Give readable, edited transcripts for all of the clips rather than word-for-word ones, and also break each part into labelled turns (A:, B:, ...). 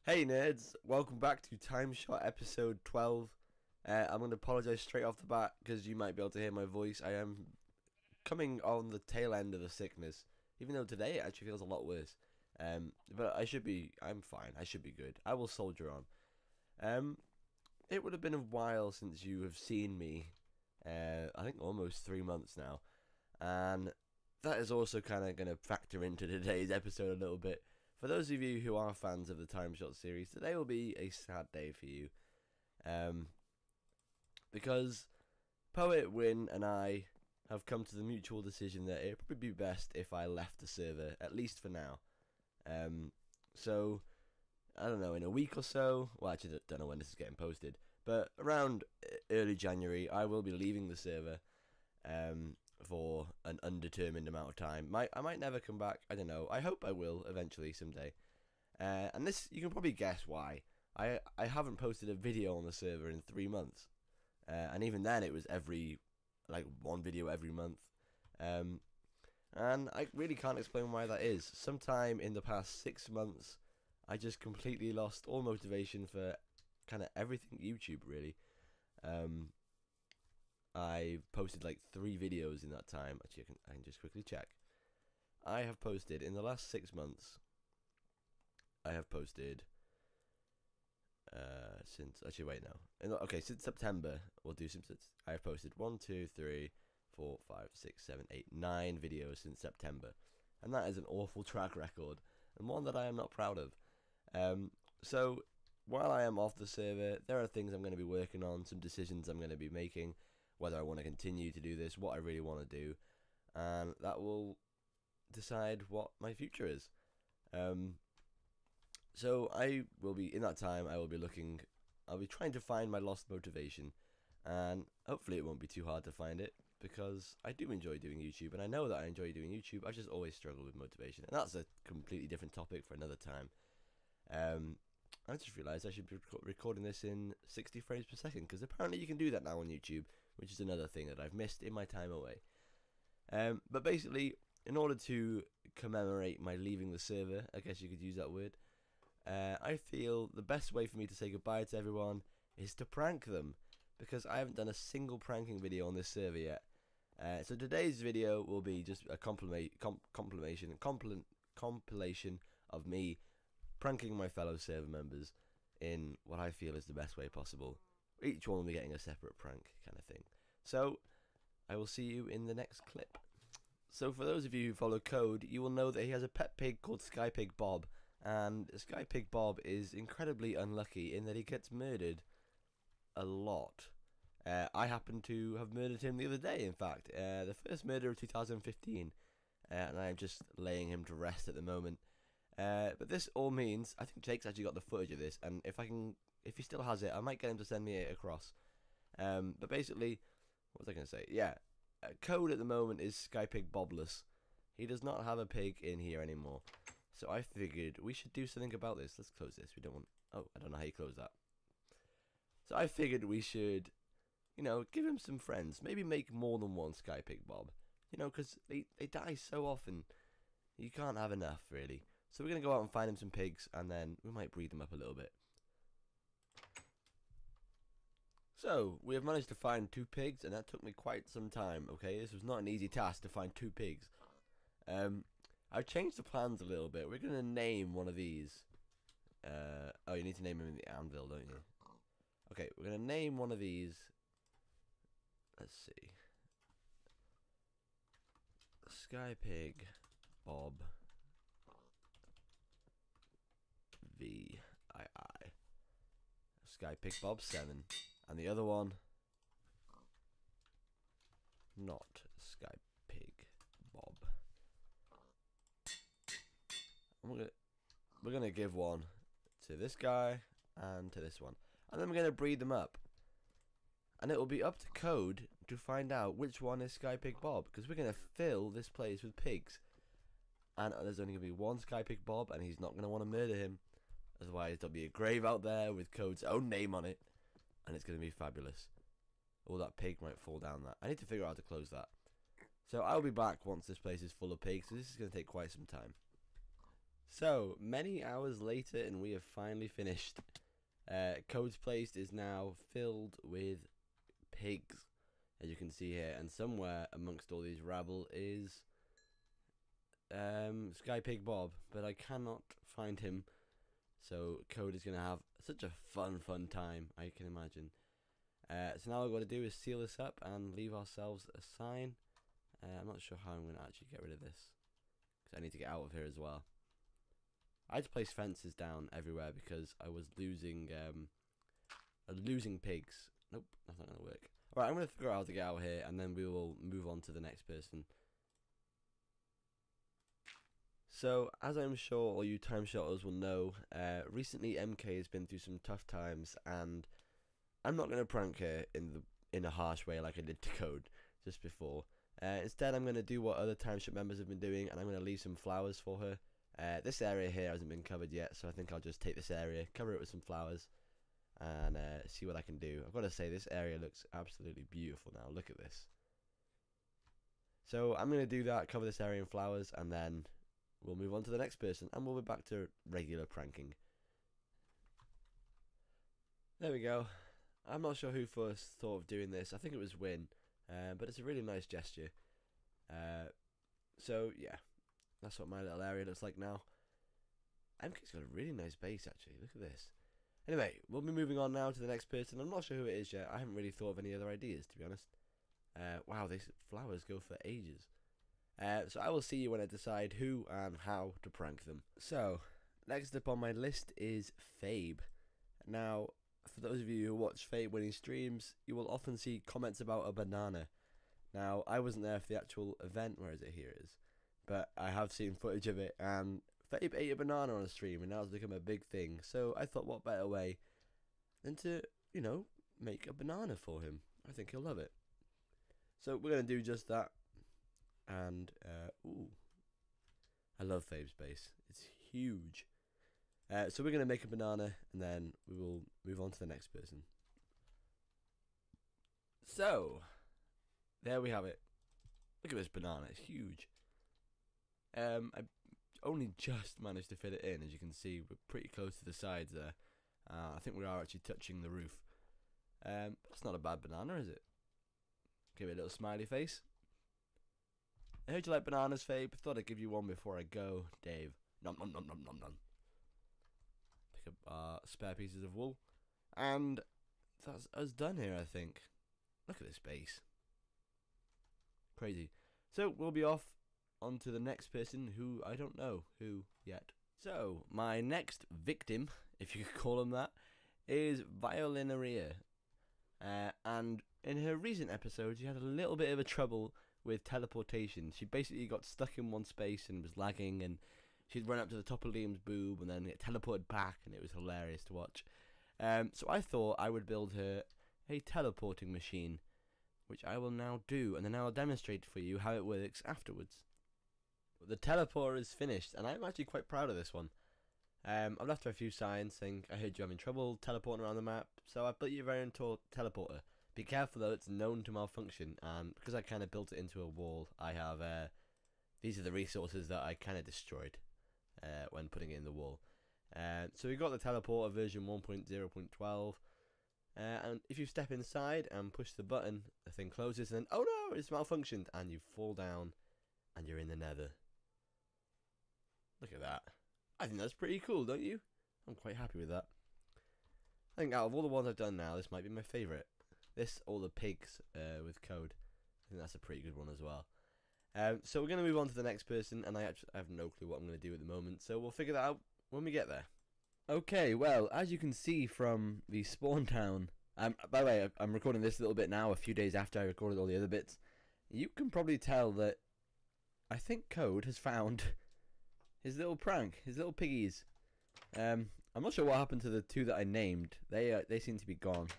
A: Hey nerds, welcome back to TimeShot episode 12. I'm going to apologise straight off the bat because you might be able to hear my voice. I am coming on the tail end of a sickness, even though today it actually feels a lot worse. But I'm fine, I should be good. I will soldier on. It would have been a while since you have seen me, I think almost 3 months now. And that is also kind of going to factor into today's episode a little bit. For those of you who are fans of the TimeShot series, today will be a sad day for you. Because Poet, Win, and I have come to the mutual decision that it would probably be best if I left the server, at least for now. So, I don't know, in a week or so, well, actually, I don't know when this is getting posted, but around early January, I will be leaving the server. For an undetermined amount of time. I might never come back. I don't know. I hope I will eventually someday. And this, you can probably guess why. I haven't posted a video on the server in 3 months, and even then it was one video every month. And I really can't explain why that is. Sometime in the past 6 months, I just completely lost all motivation for kind of everything YouTube, really. I posted like 3 videos in that time. Actually, I can just quickly check. I have posted in the last 6 months. I have posted since since September. I have posted 1, 2, 3, 4, 5, 6, 7, 8, 9 videos since September, and that is an awful track record and one that I am not proud of. So while I am off the server, there are things I'm going to be working on, some decisions I'm going to be making. Whether I want to continue to do this, what I really want to do, and that will decide what my future is. So I will be, in that time, I'll be trying to find my lost motivation, and hopefully it won't be too hard to find it, because I do enjoy doing YouTube, and I know that I enjoy doing YouTube. I just always struggle with motivation, and that's a completely different topic for another time. I just realised I should be recording this in 60 frames per second, because apparently you can do that now on YouTube, which is another thing that I've missed in my time away. But basically, in order to commemorate my leaving the server, I guess you could use that word, I feel the best way for me to say goodbye to everyone is to prank them, because I haven't done a single pranking video on this server yet. So today's video will be just a compilation of me pranking my fellow server members in what I feel is the best way possible. Each one will be getting a separate prank kind of thing. So I will see you in the next clip. So for those of you who follow Code, you will know that he has a pet pig called Skypig Bob, and Skypig Bob is incredibly unlucky in that he gets murdered a lot. I happen to have murdered him the other day, in fact, the first murder of 2015, and I'm just laying him to rest at the moment. But this all means, I think Jake's actually got the footage of this, and if he still has it, I might get him to send me it across. But basically, what was I going to say? Yeah, Code at the moment is Skypig Bobless. He does not have a pig in here anymore. So I figured we should do something about this. Let's close this. We don't want... Oh, I don't know how you close that. So I figured we should, give him some friends. Maybe make more than one Skypig Bob. Because they die so often. You can't have enough, really. So we're going to go out and find him some pigs, and then we might breed them up a little bit. So, we have managed to find 2 pigs, and that took me quite some time, okay? This was not an easy task to find 2 pigs. I've changed the plans a little bit. We're going to name one of these. Oh, you need to name him in the anvil, don't you? Okay, we're going to name one of these. Let's see. Skypig Bob VII. Skypig Bob 7. And the other one, not Skypig Bob. We're gonna give one to this guy and to this one, and then we're gonna breed them up. And it will be up to Code to find out which one is Skypig Bob, because we're gonna fill this place with pigs. And there's only gonna be one Skypig Bob, and he's not gonna want to murder him. Otherwise, there'll be a grave out there with Code's own name on it, and it's going to be fabulous. Oh, that pig might fall down that. I need to figure out how to close that. So I'll be back once this place is full of pigs, so this is going to take quite some time. So, many hours later and we have finally finished. Code's place is now filled with pigs, as you can see here, and somewhere amongst all these rabble is Sky Pig Bob, but I cannot find him. So Code is going to have such a fun time, I can imagine. So now all I've got to do is seal this up and leave ourselves a sign. I'm not sure how I'm going to actually get rid of this, because I need to get out of here as well. I had to place fences down everywhere because I was losing pigs. Nope, that's not going to work. Alright, I'm going to figure out how to get out of here, and then we will move on to the next person. So, as I'm sure all you time shotters will know, recently MK has been through some tough times, and I'm not going to prank her in a harsh way like I did to Code just before. Instead, I'm going to do what other TimeShot members have been doing, and I'm going to leave some flowers for her. This area here hasn't been covered yet, so I think I'll just take this area, cover it with some flowers, and see what I can do. I've got to say, this area looks absolutely beautiful now. Look at this. So I'm going to do that, cover this area in flowers, and then we'll move on to the next person, and we'll be back to regular pranking. There we go. I'm not sure who first thought of doing this. I think it was Win, but it's a really nice gesture. So yeah, that's what my little area looks like now. MK's got a really nice base, actually. Look at this. Anyway, we'll be moving on now to the next person. I'm not sure who it is yet. I haven't really thought of any other ideas, to be honest. Wow, these flowers go for ages. So I will see you when I decide who and how to prank them. So, next up on my list is Fabe. Now, for those of you who watch Fabe when he streams, you will often see comments about a banana. Now, I wasn't there for the actual event, where is it? Here it is. But I have seen footage of it, and Fabe ate a banana on a stream, and now it's become a big thing. So I thought, what better way than to, you know, make a banana for him. I think he'll love it. So we're going to do just that. And, ooh, I love Fabe's base. It's huge. So we're going to make a banana, and then we will move on to the next person. So, there we have it. Look at this banana. It's huge. I only just managed to fit it in. As you can see, we're pretty close to the sides there. I think we are actually touching the roof. That's not a bad banana, is it? Give it a little smiley face. I heard you like bananas, Fabe. Thought I'd give you one before I go, Dave. Nom nom nom nom nom nom. Pick up spare pieces of wool. And that's us done here, I think. Look at this base. Crazy. So, we'll be off on to the next person who I don't know who yet. So, my next victim, if you could call him that, is Violinaria. And in her recent episode, she had a little bit of a trouble with teleportation. She basically got stuck in one space and was lagging, and she'd run up to the top of Liam's boob and then get teleported back, and it was hilarious to watch. So I thought I would build her a teleporting machine, which I will now do, and then I'll demonstrate for you how it works afterwards. The teleporter is finished, and I'm actually quite proud of this one. I've left her a few signs saying, I heard you're having trouble teleporting around the map, so I've built you a very own teleporter. Be careful though, it's known to malfunction, and because I kind of built it into a wall, I have, these are the resources that I kind of destroyed when putting it in the wall. So we got the teleporter version 1.0.12, and if you step inside and push the button, the thing closes, and then, oh no, it's malfunctioned, and you fall down, and you're in the nether. Look at that. I think that's pretty cool, don't you? I'm quite happy with that. I think out of all the ones I've done now, this might be my favourite. This, or the pigs with Code. I think that's a pretty good one as well. So we're going to move on to the next person, and I have no clue what I'm going to do at the moment, so we'll figure that out when we get there. Okay, well, as you can see from the spawn town, by the way, I'm recording this a little bit now, a few days after I recorded all the other bits. You can probably tell that I think Code has found his little prank, his little piggies. I'm not sure what happened to the two that I named. They seem to be gone.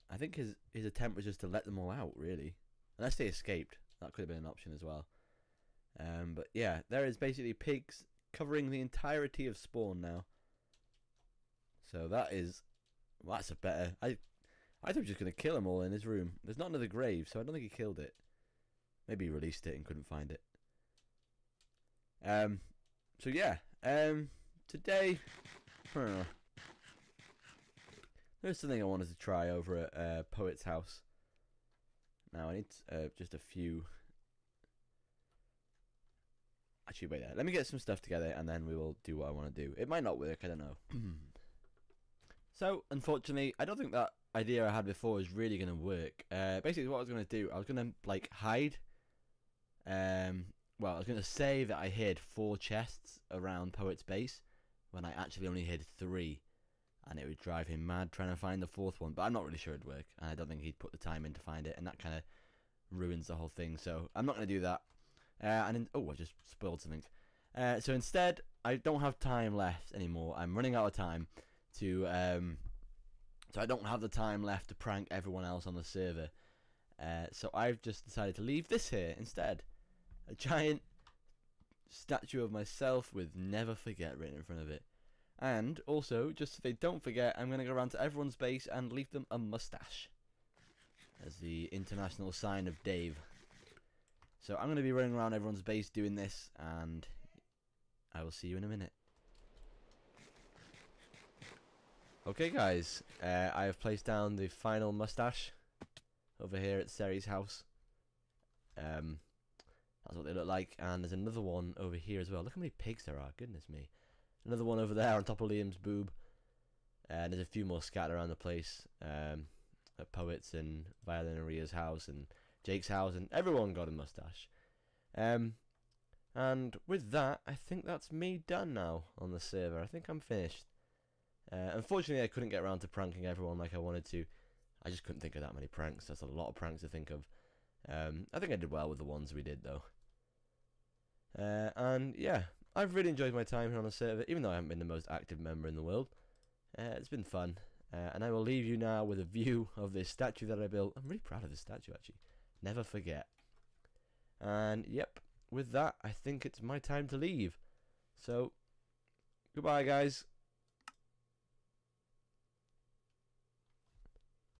A: I think his attempt was just to let them all out, really. Unless they escaped. That could have been an option as well. But yeah, there is basically pigs covering the entirety of spawn now. So that is... Well, that's a better... I thought he was just going to kill them all in his room. There's not another grave, so I don't think he killed it. Maybe he released it and couldn't find it. So yeah,
B: Today, there's something I wanted to try over at Poet's house. Now I need just a few. Actually, wait there. Let me get some stuff together, and then we will do what I want to do. It might not work. I don't know. So, unfortunately, I don't think that idea I had before is really going to work. Basically, what I was going to do, I was going to like hide. Well, I was going to say that I hid 4 chests around Poet's base when I actually only hid 3, and it would drive him mad trying to find the 4th one. But I'm not really sure it'd work, and I don't think he'd put the time in to find it, and that kind of ruins the whole thing. So I'm not going to do that. Oh, I just spoiled something. So instead, I don't have time left anymore. I'm running out of time to. So I don't have the time left to prank everyone else on the server. So I've just decided to leave this here instead. A giant statue of myself with "Never Forget" written in front of it. And also, just so they don't forget, I'm going to go around to everyone's base and leave them a mustache as the international sign of Dave. So I'm going to be running around everyone's base doing this, and I will see you in a minute. Okay guys, I have placed down the final mustache over here at Seri's house. That's what they look like, and there's another one over here as well. Look how many pigs there are, goodness me. Another one over there on top of Liam's boob. And there's a few more scattered around the place. At Poet's and Violin and Ria's house and Jake's house, and everyone got a mustache. And with that, I think that's me done now on the server. I think I'm finished. Unfortunately, I couldn't get around to pranking everyone like I wanted to. I just couldn't think of that many pranks. That's a lot of pranks to think of. I think I did well with the ones we did, though. And yeah, I've really enjoyed my time here on the server, even though I haven't been the most active member in the world. It's been fun. And I will leave you now with a view of this statue that I built. I'm really proud of this statue, actually. Never forget. And yep, with that, I think it's my time to leave. So, goodbye, guys.